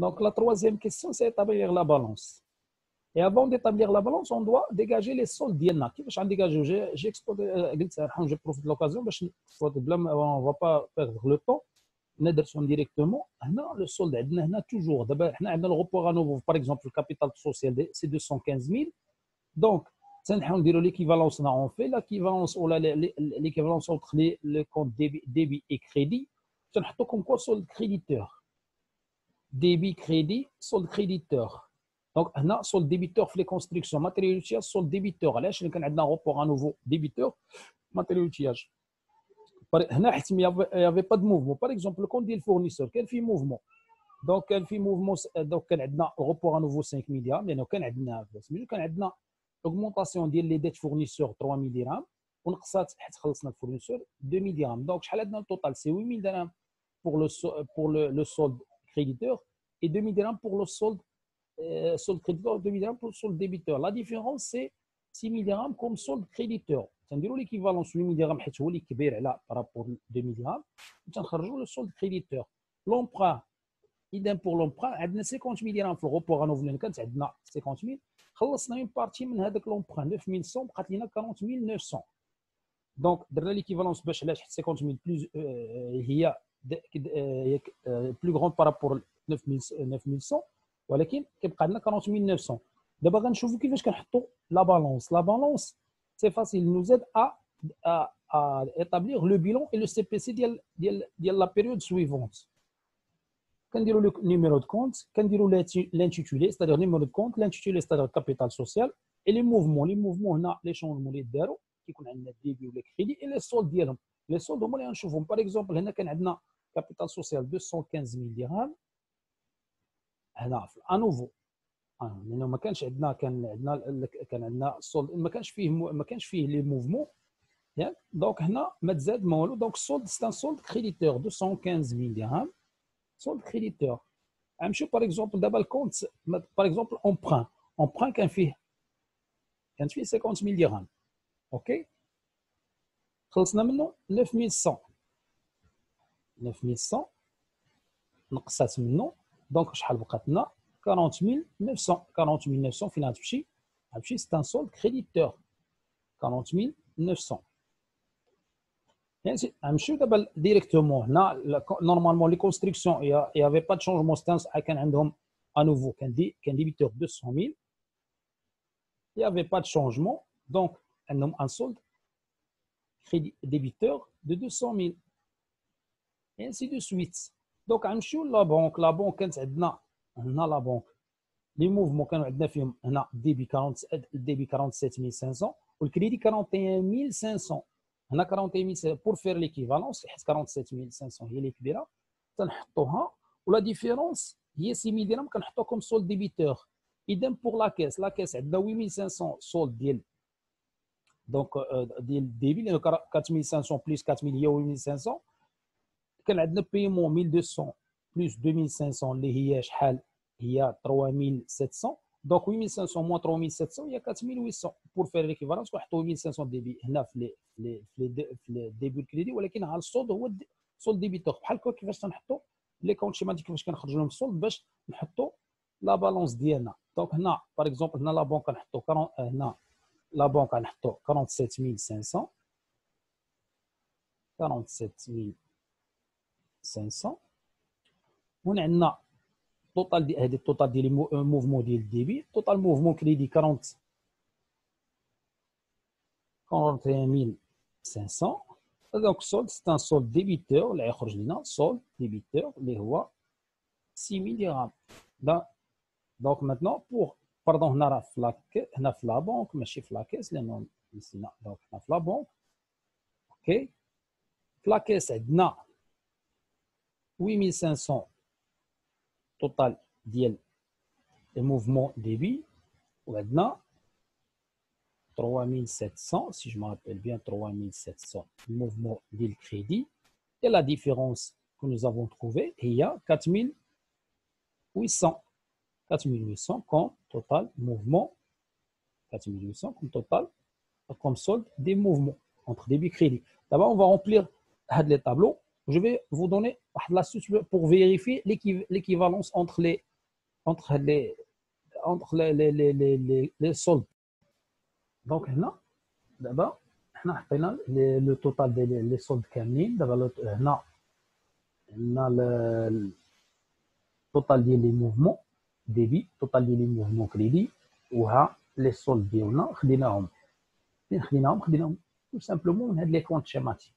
Donc, la troisième question, c'est établir la balance. Et avant d'établir la balance, on doit dégager les soldes ديالنا. كيفاش غنديجاجيو؟ j'ai exposé قلت صراحه je profite de l'occasion باش on va pas perdre le temps ندرسهم ديريكتومون. هنا لو سولد عندنا هنا توجور دابا حنا عندنا الغوبور ا نوفو باغ اكزومبل الكابيتال سوسيال سي 215000 دونك تنحاول نديروا ليكيفالونس اون في لاكيفالونس ولا ليكيفالونس اونتر لي كونت ديبي اي كريدي تنحطوا كوم كوا سولد كريديتور ديبي كريدي سولد كريديتور. دونك هنا سولد ديبيتور في لي كونستركسيون ماتيريال اوتياج سولد ديبيتور. علاش؟ لان كان عندنا غوبور ا نوفو ديبيتور ماتيريال اوتياج هنا حيت يافي با دو موفمون. باغ اكزومبل الكونت ديال الفورنيسور كان فيه موفمون، دونك كان فيه موفمون، دونك كان عندنا غوبور ا نوفو 5 مليار لانه كان عندنا سميتو كان عندنا اوغمونطاسيون ديال لي ديت فورنيسور 3000 درهم ونقصات حيت خلصنا الفورنيسور 2000 درهم. دونك شحال عندنا التوتال؟ سي 8000 درهم pour le solde créditeur et 2000 dirhams pour le solde créditeur, 2000 dirhams pour le solde débiteur. La différence, c'est 6000 dirhams comme solde créditeur. تنديروا l'équivalence 8000 dirhams حيت هو اللي كبير على بارابور 2000 dirhams وتنخرجوا le solde créditeur. L'emprunt, idem pour l'emprunt, عندنا 50000 dirhams في الغوبور انوفو اللي كانت عندنا 50000 خلصنا اون بارتي من هذاك لومبران 9100 بقات لنا 40900. دونك درنا ليكيفالونس باش علاش؟ حيت 50000 بلوز هي بلو غروند بارابور 9100 ولكن كيبقى عندنا 40900. دابا غنشوفوا كيفاش كنحطوا لا بالونس. لا بالونس سي فاسيل نوز ايد ا établir le bilan et le CPC ديال لا بيريود سويفونت. كنديروا لو نيميرو دو كونت، كنديروا لانتيتولي ستادير نيميرو دو كونت، لانتيتولي ستادير كابيتال سوسيال اي لي موفمون هنا لي شونجمون اللي داروا كيكون عندنا ديبي ولا كريدي اي لي سولد ديالهم. لي سولد هما اللي غنشوفهم. باغ اكزومبل هنا كان عندنا كابيتال سوسيال 215000 درهم هنا في انوفو لانه ما كانش عندنا كان عندنا السولد ما كانش فيه لي موفمون ياك. دونك هنا ما تزاد ما والو. دونك السولد سي ان سولد كريديتور 215000 درهم سولد كريديتور. غنمشيو باغ اكزومبل دابا الكونت باغ اكزومبل امبران كانت فيه 50000 درهم اوكي خلصنا منه 9100 نقصات منه دونك شحال بقات لنا 40900 فين غتمشي؟ غتمشي سي ان سولد كريديتور 40900. يعني غنمشيو دابا ديريكتومون هنا نورمالمون لي كونستركسيون يافي با دو شونجمون ستانس كان عندهم انوفو كان ديبيتور 200000 يافي با دو شونجمون دونك عندهم ان سولد crédit débiteur de 200000 et ainsi de suite. Donc غنمشيو لا بونك. لا بونك كانت عندنا هنا لا بونك لي موفمون كانوا عندنا فيهم هنا ديبي 47500 والكريدي 41500. هنا 41500 بور فير ليكيفالونس حيت 47500 هي اللي كبيره تنحطوها ولا ديفيرونس هي 6000 درهم كنحطوها كوم سولد ديبيتور. اذا بور لا كيس عندنا 8500 سولد ديال دونك ديال ديبي لانه 4500 بلس 4000 هي 8500. كان عندنا بيمون 1200 بلس 2500 اللي هي شحال؟ هي 3700. دونك 8500 موان 3700 هي 4800 بور فير ليكيفالونس كنحطوا 8500 ديبي هنا في ديبي الكريدي ولكن على السولد هو سولد ديبيتور. بحال هكا كيفاش تنحطوا لي كونت شيماتيك كيفاش كنخرجوا لهم السولد باش نحطوا لا بالونس ديالنا. دونك هنا باغ اكزومبل هنا لا بونك كنحطوا هنا لا بونك غنحطوا 47500 هنا عندنا توتال ديال هذه التوتال ديال موفمون ديال الديبي. توتال موفمون كريدي 41500. دونك سولد سي ان سولد ديبيتور اللي غيخرج لنا سولد ديبيتور اللي هو 6000 درهم. دونك ماتنون بور باردون هنا راه في لا بونك ماشي في لا كيس لانه نسينا. دونك هنا في لا بونك اوكي في لا كيس عندنا 8500 توتال ديال لي موفمون ديبي وعندنا 3700 si je me rappelle bien 3700 mouvement de crédit et la différence que nous avons trouvé هي 4800 comme total mouvement 4800 comme total comme solde des mouvements entre débit et crédit. D'abord on va remplir les tableaux. Je vais vous donner l'astuce pour vérifier l'équivalence entre entre les soldes. Donc هنا دابا حنا حطينا لو توتال ديال لي سولد كاملين. دابا هنا عندنا التوتال ديال لي موفمون ديبي، توتال ديال لي موفمون كريدي، وها لي سولد ديالنا خديناهم تو سامبلومون من هاد لي كونت شيماتيك.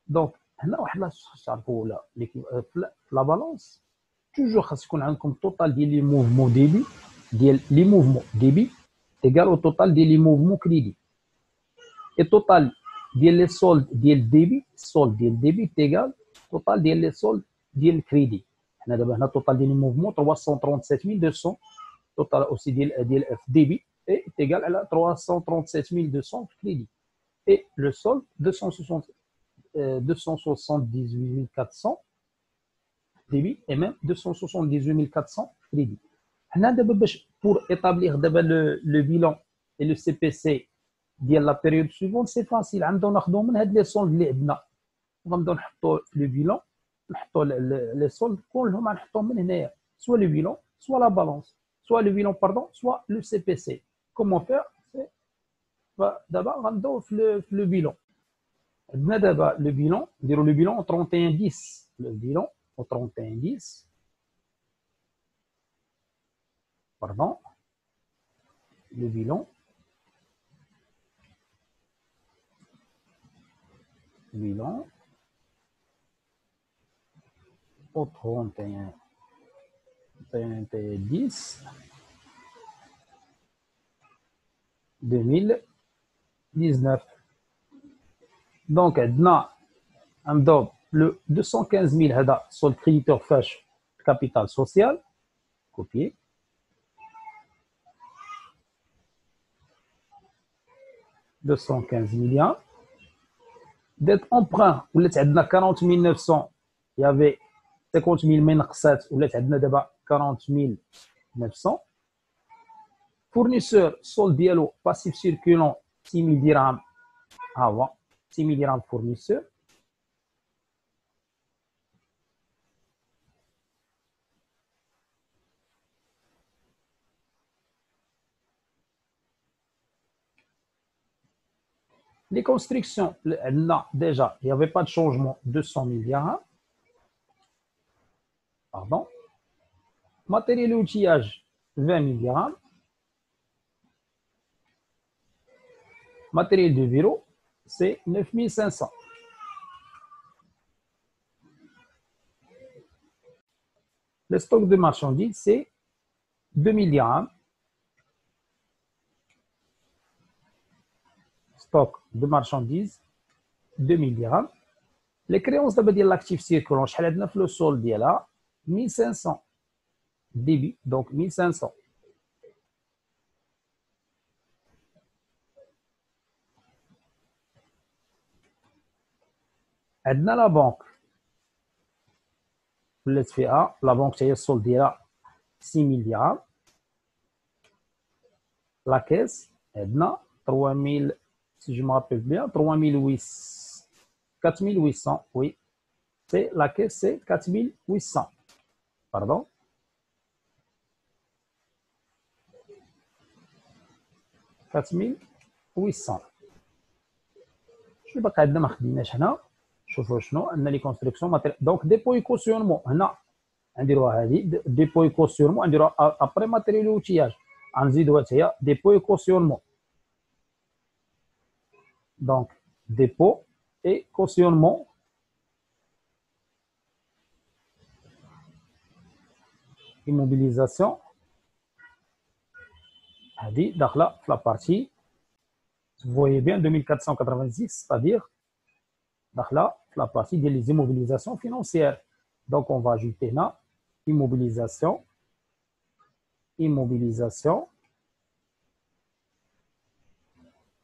دونك هنا واحد لاش خاص تعرفوا ولا في لا بالونس توجور خاص يكون عندكم توتال ديال لي موفمون ديبي ديال لي موفمون ديبي ايكال او توتال ديال لي موفمون كريدي، اي توتال ديال لي سولد ديال ديبي، السولد ديال ديبي تيغال توتال ديال لي سولد ديال الكريدي. حنا دابا هنا توتال ديال لي موفمون 337200 توتال اوسي ديال اف ديبي اي تيغال على 337200 كريدي، اي لو سولد 278400 débit et même 278400 crédits. Hna daba باش pour établir دابا le bilan et le CPC ديال la période suivante c'est facile. غنبداو ناخذوا من هاد لي سولد اللي عندنا وغنبداو نحطوا في لو bilan، نحطوا لي سولد كلهم غنحطوهم من هنايا، soit le bilan soit la balance soit le bilan pardon soit le CPC. comment faire دابا غنبداو في le bilan. عندنا دابا le bilan نديروا le bilan au 31/10 le bilan au 31/10 pardon le bilan au 31/10 2019. دونك عندنا غنبداو le 215 000 هذا solde créditeur فاش capital social copier 215 millions. Dette emprunt ولات عندنا 40900 il y avait 50 000 ما نقصات ولات عندنا دابا 40900. fournisseur solde ديالو passif circulant 6000 درهم ها هو 6000 درهم fournisseur. Les constructions, déjà, il n'y avait pas de changement, 200 000 dirhams. Pardon. Matériel et outillage, 20 000 dirhams. Matériel de bureau, c'est 9 500. Le stock de marchandises, c'est 2 000 dirhams. Stock de marchandises, 2 000 dirhams. Les créances de l'actif circulant, je vais le solde ديالها 1500 débit, donc 1500. عندنا la banque ولات فيها la banque هي السولد ديالها 6000 dirhams. La caisse عندنا 3000 si je me rappelle bien 3800 4800 oui c'est la caisse c'est 4800 pardon 4800. شنو باقي عندنا ما خديناش هنا؟ شوفوا شنو عندنا لي كونستركسيون دونك ديبوي كوسيونمون هنا نديروها هذه ديبوي كوسيونمون نديروها ابري ماتيريال اوتياج غنزيدوها حتى هي ديبوي كوسيونمون. Donc, dépôt et cautionnement. Immobilisation. هذه داخله في la partie. Vous voyez bien 2486, c'est-à-dire داخله في la partie des immobilisations financières. Donc, on va ajouter là immobilisation.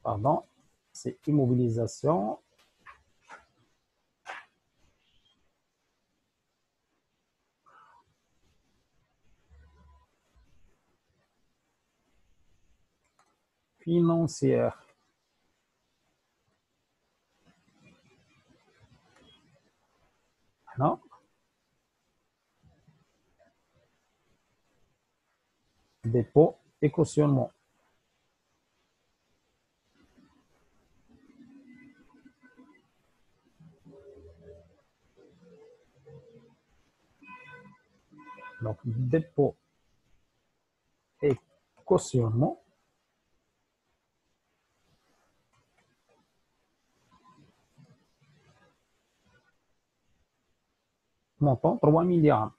Pardon, c'est immobilisation. Financière. Non. dépôt et cautionnement. Donc, dépôt et cautionnement. Montant 3 milliards.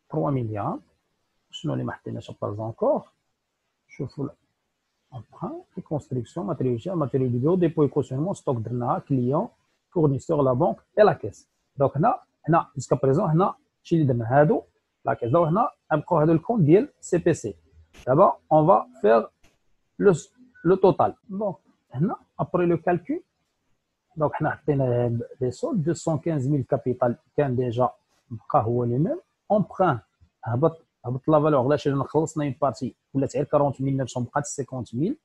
3 milliards. شنو اللي ما حطيناش با encore. شوفوا emprunt et construction, matériaux du bureau, dépôt et cautionnement, stock درناها, client, fournisseur, la banque et la caisse. Donc هنا jusqu'à présent هنا شي اللي درنا هادو la caisse. Donc هنا نبقاو هادو الكونت ديال CPC. D'abord on va faire le total. Donc هنا après le calcul, donc حنا حطينا les soldes 215 000 capital كان déjà بقى هو لي ميم. emprunt هبط لا فالور علاش لان خلصنا اون بارتي ولات غير 40900 بقات 50000.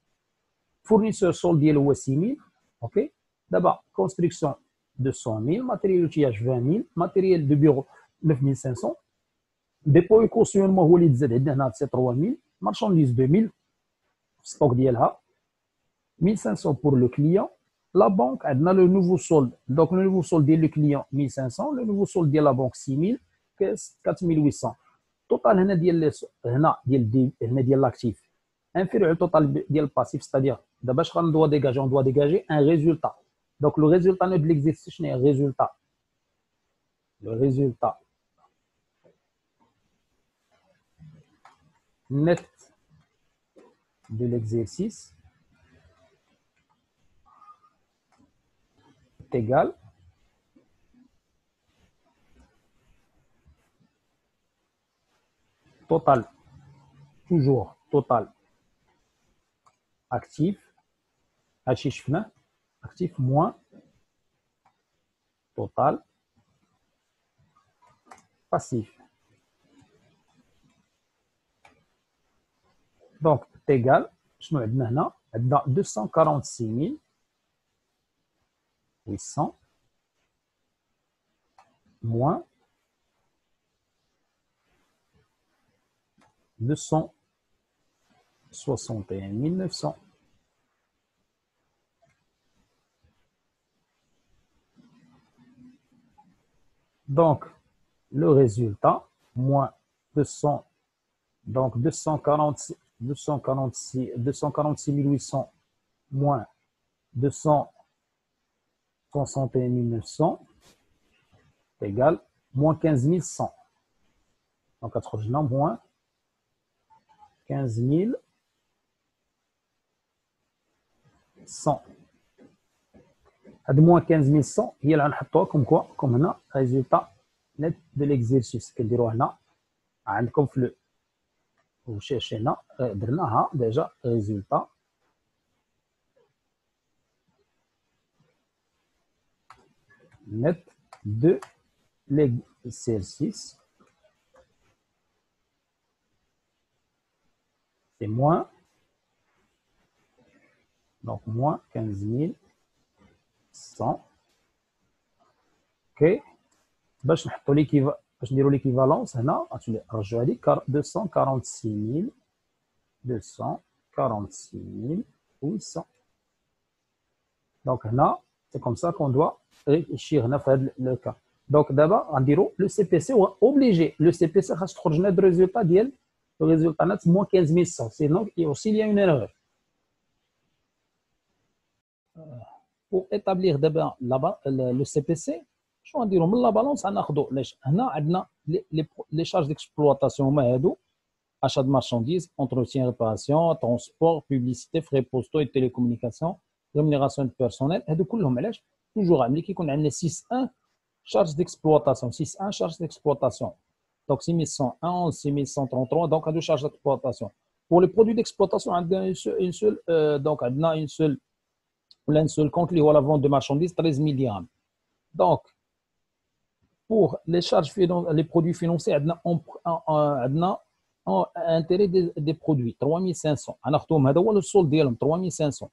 فورنيسور سول ديالو هو 6000. اوكي دابا كونستركسيون 200000. ماتيريال اوتياج 20000. ماتيريال دو بيرو 9500. ديبو كوسيونمون هو اللي تزاد عندنا هنا سي 3000. مارشانديز 2000 ستوك ديالها 1500 pour le client. La banque عندنا لو نوفو سولد. دونك لو نوفو سولد ديال لو كليون 1500. لو نوفو سولد ديال لا بانك 6000. كاس 4800. توتال هنا ديال هنا ديال لاكتيف انفيريور على التوتال ديال الباسيف. ستادير دابا اش غندوا ديجاجي اون دوا ديجاجي ان ريزولتا. دونك لو ريزولتا نو دو ليكزيرسيس شنو هي الريزولتا؟ لو ريزولتا net de l'exercice est égal total, toujours total actif, actif moins total passif. Donc égal شنو عندنا هنا؟ عندنا 246800 moins 261900. Donc, le résultat, moins 200, donc 246 800 moins 261 900 égale moins 15 100. Donc, à moins 15 100. هاد moins 15 100 هي اللي غنحطوها كوم كوا كوم هنا ريزولتا نت دو ليكزيرسيس. كنديروها هنا عندكم في وشاشينا درناها ديجا ريزولتا net de l'exercice. C'est moins, donc moins 15 100. Ok. باش نحطوا باش نديروا ليكيفالونس هنا غتولي نرجعوا هذيك 246800. Donc هنا c'est comme ça qu'on doit réfléchir هنا في هذا لو كا. دونك دابا غنديروا لو سي بي سي اوبليجي. لو سي بي سي خاص تخرج لنا الريزولتا ديال الريزولتا نات moins 15100. Sinon aussi il y a une erreur. Pour établir d'abord le CPC, شنو غنديروا من لا بالونس غناخذوا علاش هنا عندنا لي شارج ديكسبلواتاسيون هما هادو achat de marchandises, entretien, réparation, transport, publicité, frais postaux et télécommunications, rémunération de personnel. هادو كلهم علاش toujours ملي كيكون عندنا 6.1 charge d'exploitation. 6.1 charge d'exploitation. Donc 6111, 6133 donc هادو charge d'exploitation. Pour les produits d'exploitation عندنا une seule donc عندنا une seule un seul compte اللي هو la vente de marchandises 13 000 dirhams. Donc pour les charges les produits financiers عندنا intérêt des produits 3500. غناخذوهم هذا هو السول ديالهم 3500.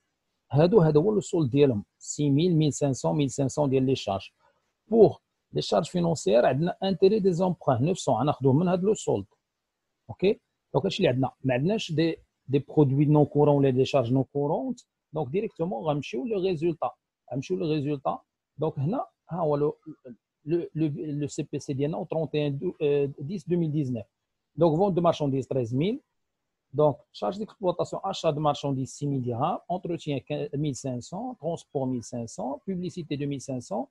هذا هو السول ديالهم 6000 1500 1500 ديال لي شارج. Pour les charges financières, on a intérêt des emprunts 900 هناخذوه من هذا لو solde. OK. Donc اش اللي عندنا ما عندناش des produits non courants ou des charges non courantes. Donc directement غنمشيو le résultat. Donc هنا ها هو le CPC ديالنا au 31/10/2019. Donc vente de marchandises 13 000. Donc charge d'exploitation, achat de marchandises 6 000 dirhams, entretien 1 500, transport 1 500, publicité 2 500,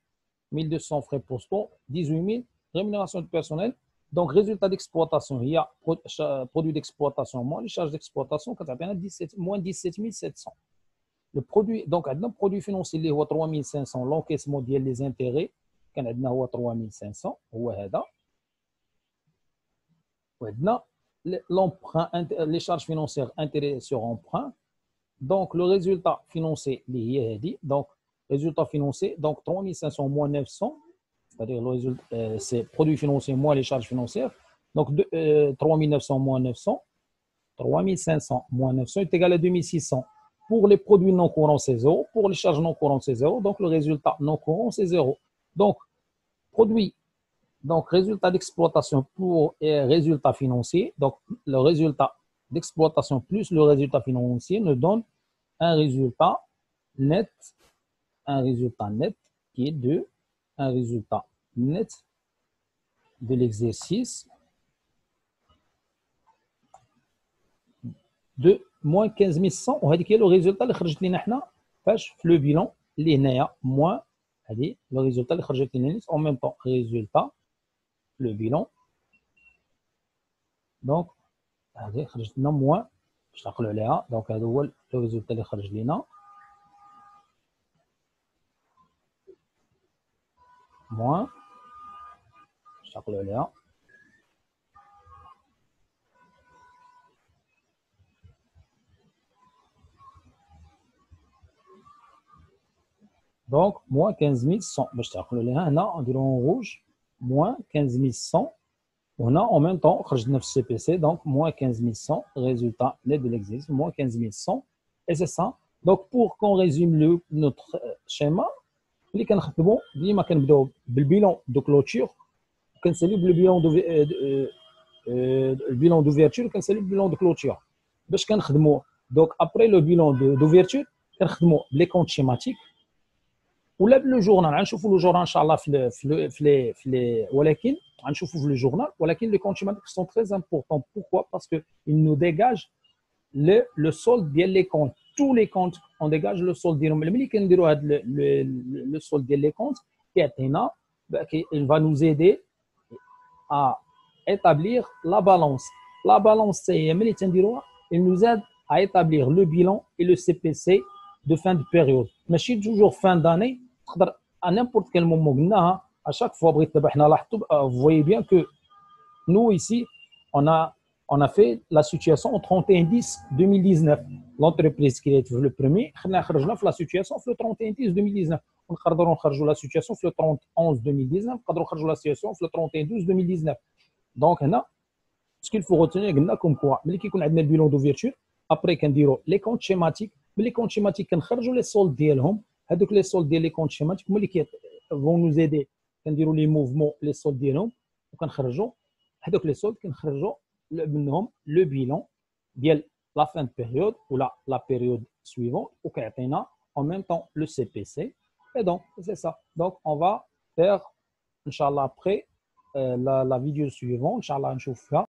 1 200 frais postaux 18 000, rémunération du personnel. Donc résultat d'exploitation, il y a produit d'exploitation moins les charges d'exploitation quand on a moins 17 700. Le produit, donc un produit financier il est 3 500, l'encaissement des intérêts quand on a 3 500 هو هذا. وعندنا l'emprunt, les charges financières, intérêts sur emprunt. Donc, le résultat financier, donc, résultat financier, donc 3500 moins 900, c'est-à-dire le résultat, c'est produits financiers moins les charges financières. Donc, 3900 moins 900, 3500 moins 900 est égal à 2600. Pour les produits non courants, c'est 0. Pour les charges non courantes, c'est 0. Donc, le résultat non courant, c'est 0. Donc, produit. Donc, résultat d'exploitation pour résultat financier. Donc, le résultat d'exploitation plus le résultat financier nous donne un résultat net qui est un résultat net de l'exercice de moins 15 100. وهذا كي le résultat اللي خرجت لنا حنا فاش في le bilan اللي هنايا moins هذه le résultat اللي خرجت لنا en même temps résultat le bilan. Donc, هذه خرجت لنا موان باش نعقلوا عليها. دونك هذا هو لو ريزولتا اللي خرج لنا موان باش نعقلوا عليها. دونك موان 15100 باش تعقلوا عليها. هنا نديرو روج موان 15100 وهنا en même temps خرج لنا في السي بي سي. دونك موان 15100 résultat net de l'exercice موان 15100 et c'est ça. Donc pour qu'on résume notre schéma اللي كنخدموا ديما كنبداو بالبيلون دو كلوتور وكنساليو بالبيلون دو البيلون دوفيرتور وكنساليو بالبيلون دو كلوتور باش كنخدموا. دونك ابري لو بيلون دوفيرتور كنخدموا بلي كونت شيماتيك ولا بلو جورنال. غنشوفوا لو جورنال ان شاء الله في ولكن غنشوفوا في لو جورنال. ولكن لي كونت شيماتيك سون تري امبورطون. بوركوا باسكو ils nous dégagent le solde ديال لي كونت. tous les comptes on dégage le solde ديالهم. ملي كنديروا هذا le solde ديال لي كونت كيعطينا il va nous aider à établir la balance. La balance c'est ملي تنديروها il nous aide à établir le bilan et le CPC de fin de période. ماشي toujours fin d'année. تقدر à n'importe quel moment قلناها à chaque fois بغيت دابا حنا لاحظتوا vous voyez bien que nous ici on a fait la situation au 31/10/2019. L'entreprise qui est le premier, خرجنا في la situation في le 31/10/2019. ونقدروا نخرجوا la situation في le 30/11/2019. نقدروا نخرجوا la situation في le 31/12/2019. Donc هنا ce qu'il faut retenir قلنا comme quoi ملي كيكون عندنا البيلون دوفيرتور ابري كنديروا لي كونت شيماتيك. ملي كونت شيماتيك كنخرجوا لي سولد ديالهم. هذوك لي سولد ديال لي كونت شيماتيك هما اللي vont nous aider كنديروا لي موفمون لي سولد ديالهم وكنخرجوا هذوك لي سولد كنخرجوا منهم لو بيلون ديال لا فان دو بيريود ولا لا بيريود سويفون وكيعطينا en même temps le CPC. Et donc c'est ça. Donc on va faire inchallah après la vidéo suivante inchallah نشوفها.